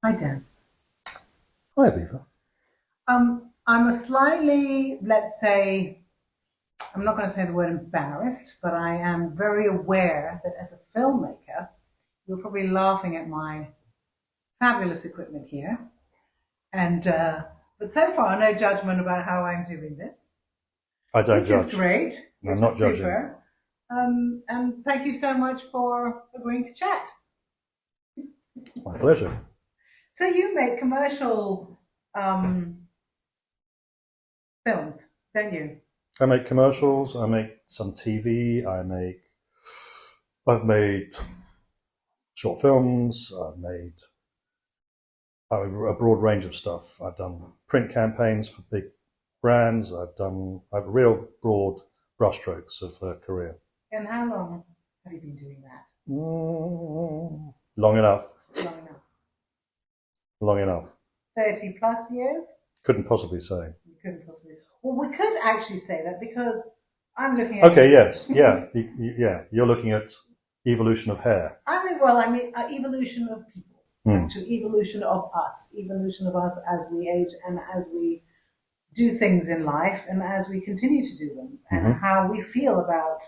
Hi, Dan. Hi, Aviva. I'm a slightly, let's say, I'm not going to say the word embarrassed, but I am very aware that as a filmmaker, you're probably laughing at my fabulous equipment here. And but so far, no judgment about how I'm doing this, I don't which judge. is great. I'm Which not is judging. super. And thank you so much for agreeing to chat. My pleasure. So you make commercial films, don't you? I make commercials. I make some TV. I've made short films. I've made a broad range of stuff. I've done print campaigns for big brands. I have real broad brushstrokes of a career. And how long have you been doing that? Long enough. Long enough. Long enough. 30 plus years? Couldn't possibly say. You couldn't possibly. Well, we could actually say that because I'm looking at. Okay. Yes. Yeah. Yeah. You're looking at evolution of hair. I mean, evolution of people. Actually, evolution of us as we age and as we do things in life and as we continue to do them, and how we feel about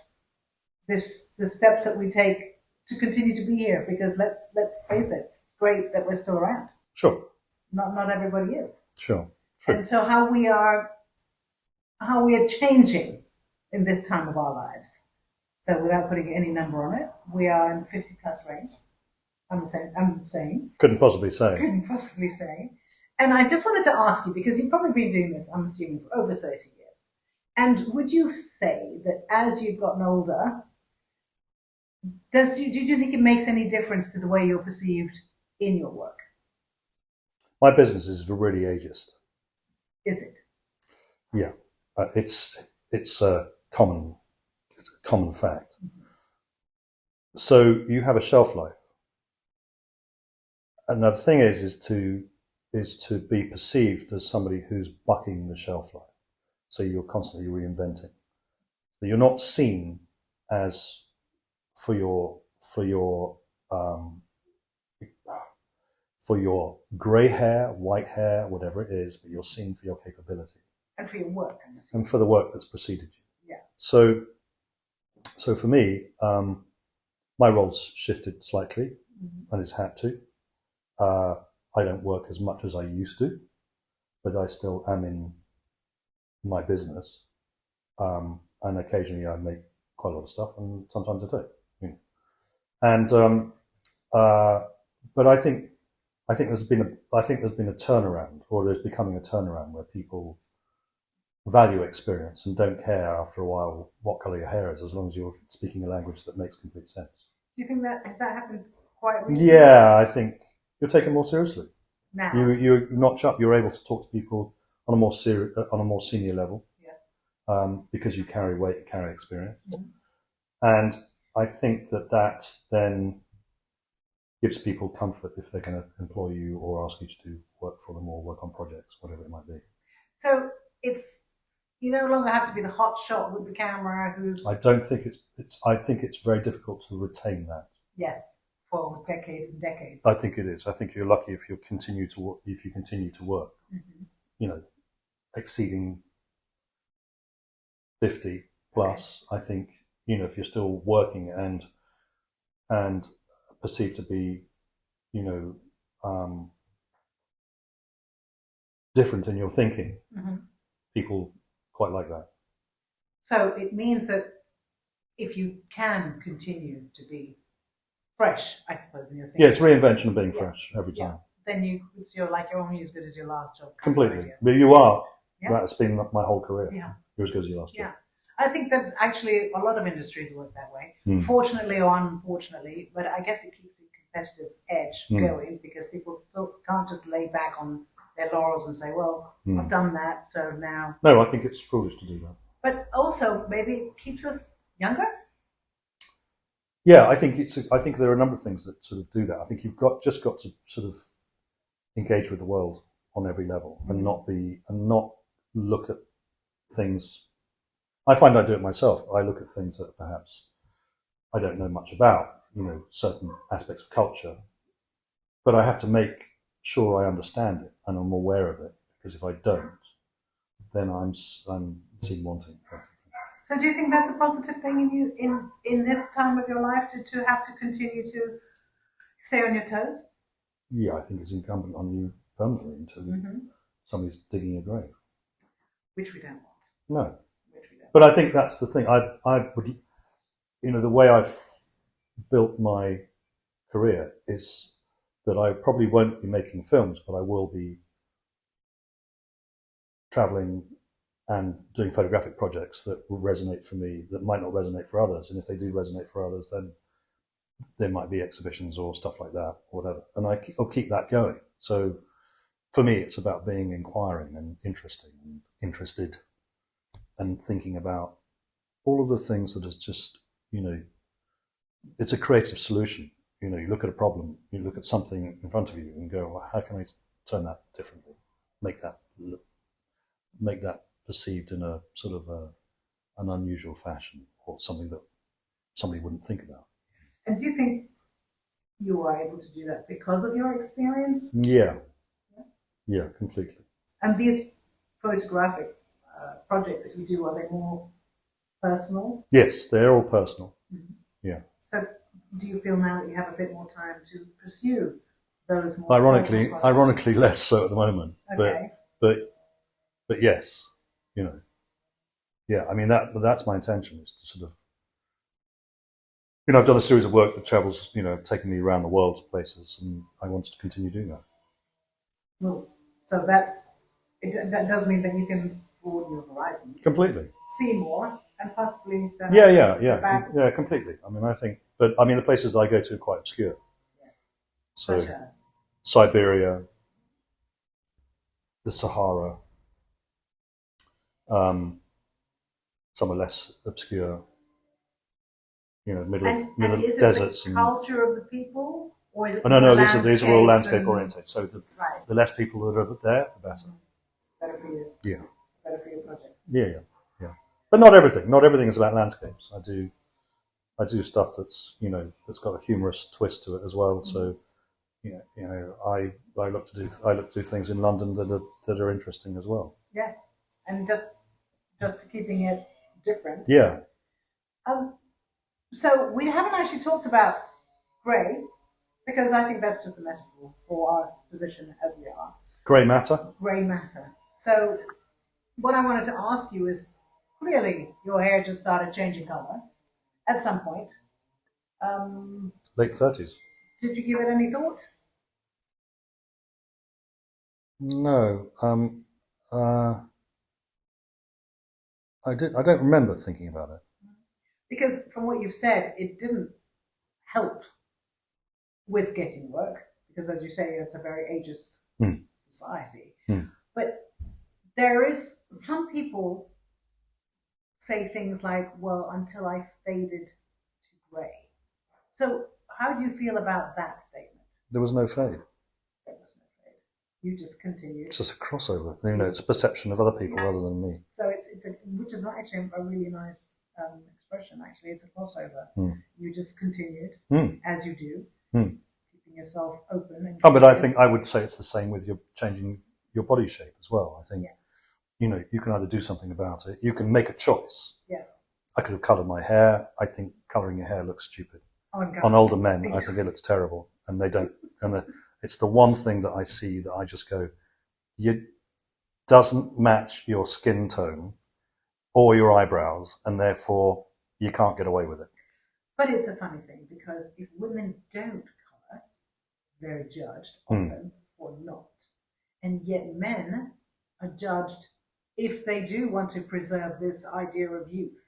the steps that we take to continue to be here. Because let's face it, it's great that we're still around. Sure. Not everybody is. Sure. And so how we are changing in this time of our lives. So without putting any number on it, we are in the 50 plus range. I'm saying. Couldn't possibly say. And I just wanted to ask you, because you've probably been doing this, I'm assuming, for over 30 years. And would you say that as you've gotten older, do you think it makes any difference to the way you're perceived in your work? My business is really ageist. Is it? Yeah, it's a common fact. So you have a shelf life. Another thing is to be perceived as somebody who's bucking the shelf life. So you're constantly reinventing. So you're not seen as for your grey hair, white hair, whatever it is, but you're seen for your capability. And for your work. And for the work that's preceded you. Yeah. So for me, my role's shifted slightly, and it's had to. I don't work as much as I used to, but I still am in my business. And occasionally I make quite a lot of stuff, and sometimes I don't. But I think there's been a turnaround, or there's becoming a turnaround where people value experience and don't care after a while what color your hair is, as long as you're speaking a language that makes complete sense. Do you think has that happened quite recently? Yeah, I think you're taken more seriously. Now you notch up. You're able to talk to people on a more senior level. Yeah. Because you carry weight, carry experience, and I think that then gives people comfort if they're going to employ you or ask you to do work for them or work on projects, whatever it might be. So you no longer have to be the hot shot with the camera who's. I don't think I think it's very difficult to retain that. Yes, for decades and decades. I think it is. I think you're lucky if you continue to work. Exceeding 50 plus. I think if you're still working and perceived to be different in your thinking, people quite like that. So it means that if you can continue to be fresh, I suppose, in your thinking. Yeah, it's reinvention of being fresh every time. Then you're only as good as your last job. Completely. But you are. Yeah. That's been my whole career. Yeah. You're as good as your last job. Yeah. I think that actually a lot of industries work that way, fortunately or unfortunately, but I guess it keeps the competitive edge going, because people still can't just lay back on their laurels and say, well, I've done that, so now. No, I think it's foolish to do that. But also maybe it keeps us younger? Yeah, I think there are a number of things that sort of do that. I think you've just got to sort of engage with the world on every level and not look at things I find I do it myself. I look at things that perhaps I don't know much about, certain aspects of culture, but I have to make sure I understand it and I'm aware of it, because if I don't, then I'm seen wanting. So do you think that's a positive thing in this time of your life to have to continue to stay on your toes? Yeah, I think it's incumbent on you permanently until somebody's digging a grave. Which we don't want. No. Which we don't. But I think that's the thing. I would, the way I've built my career is that I probably won't be making films, but I will be traveling and doing photographic projects that will resonate for me, that might not resonate for others. And if they do resonate for others, then there might be exhibitions or stuff like that, or whatever. And I'll keep that going. So for me, it's about being inquiring and interesting and interested and thinking about all of the things that is just, it's a creative solution. You look at a problem, you look at something in front of you and go, well, how can I turn that differently? Make that perceived in a sort of an unusual fashion, or something that somebody wouldn't think about. And do you think you are able to do that because of your experience? Yeah, completely. And these photographic projects that you do, are they more personal? Yes, they're all personal. Mm-hmm. Yeah. So do you feel now that you have a bit more time to pursue those more Ironically less so at the moment. Okay. But yes, yeah, I mean, that's my intention, is to sort of, I've done a series of work that travels, taking me around the world to places, and I want to continue doing that. Well, so that does mean that you can broaden your horizons. Completely. See more, and possibly... Yeah, completely. I mean, the places I go to are quite obscure. Yes. So, such as? Siberia, the Sahara, some are less obscure, middle and is deserts. It the culture of the people, or is it? No. These are all landscape oriented. So right. The less people that are there, the better. Better for you. Yeah. Better for your project. Yeah. But not everything. Not everything is about landscapes. I do stuff that's that's got a humorous twist to it as well. So I look to do things in London that are interesting as well. Yes, and just keeping it different. Yeah. So we haven't actually talked about grey, because I think that's just a metaphor for our position as we are. Grey matter. Grey matter. So what I wanted to ask you is, clearly your hair just started changing colour at some point. Late 30s. Did you give it any thought? No. I don't remember thinking about it. Because from what you've said, it didn't help with getting work, because as you say, it's a very ageist society. But there is, some people say things like, well, until I faded to grey. So how do you feel about that statement? There was no fade. There was no fade. You just continued. It's just a crossover. It's a perception of other people rather than me. So which is actually a really nice expression. Actually, it's a crossover. You just continued as you do, keeping yourself open. But I think I would say it's the same with your changing your body shape as well. I think you can either do something about it. You can make a choice. Yes. I could have coloured my hair. I think colouring your hair looks stupid. On older men, I think it looks terrible, and they don't. And it's the one thing that I see that I just go, it doesn't match your skin tone or your eyebrows, and therefore you can't get away with it. But it's a funny thing, because if women don't colour, they're judged often for not, and yet men are judged if they do want to preserve this idea of youth.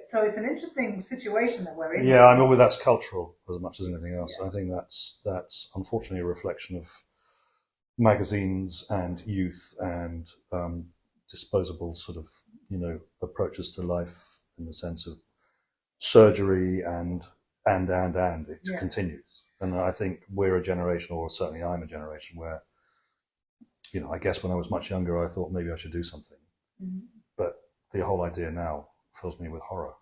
So it's an interesting situation that we're in. Yeah, I mean, that's cultural as much as anything else. Yes. I think that's unfortunately a reflection of magazines and youth and disposable sort of approaches to life, in the sense of surgery and it continues. And I think we're a generation, or certainly I'm a generation, where I guess when I was much younger, I thought maybe I should do something, but the whole idea now fills me with horror.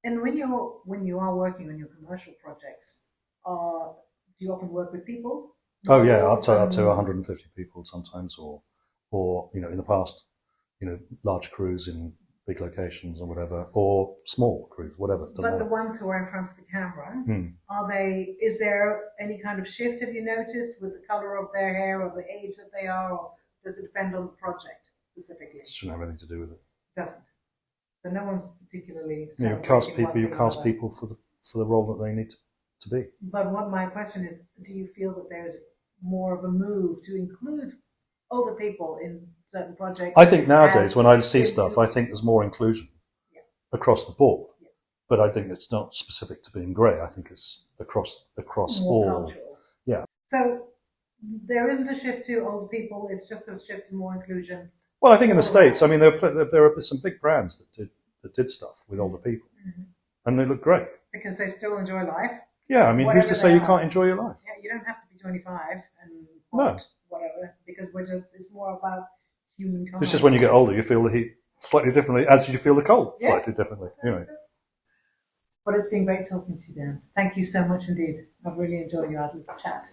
And when you are working on your commercial projects, do you often work with people? Oh yeah, up to 150 people sometimes, or in the past, large crews in big locations or whatever, or small crews, whatever. But the ones who are in front of the camera, is there any kind of shift, have you noticed, with the colour of their hair or the age that they are, or does it depend on the project specifically? It shouldn't have anything to do with it. Doesn't. So no one's particularly. You cast people for the role that they need to be. But what my question is, do you feel that there's more of a move to include older people in certain projects? I think nowadays, when I see stuff, I think there's more inclusion across the board. Yeah. But I think it's not specific to being grey. I think it's across more all. Cultural. Yeah. So there isn't a shift to older people. It's just a shift to more inclusion. Well, I think in the States, I mean, there are some big brands that did stuff with older people, and they look great because they still enjoy life. Yeah, I mean, who's to say you can't enjoy your life? Yeah, you don't have to be 25 and whatever, because it's more about humankind. It's just when you get older, you feel the heat slightly differently, as you feel the cold slightly differently. Anyway. But it's been great talking to you, Dan. Thank you so much indeed. I've really enjoyed your chat.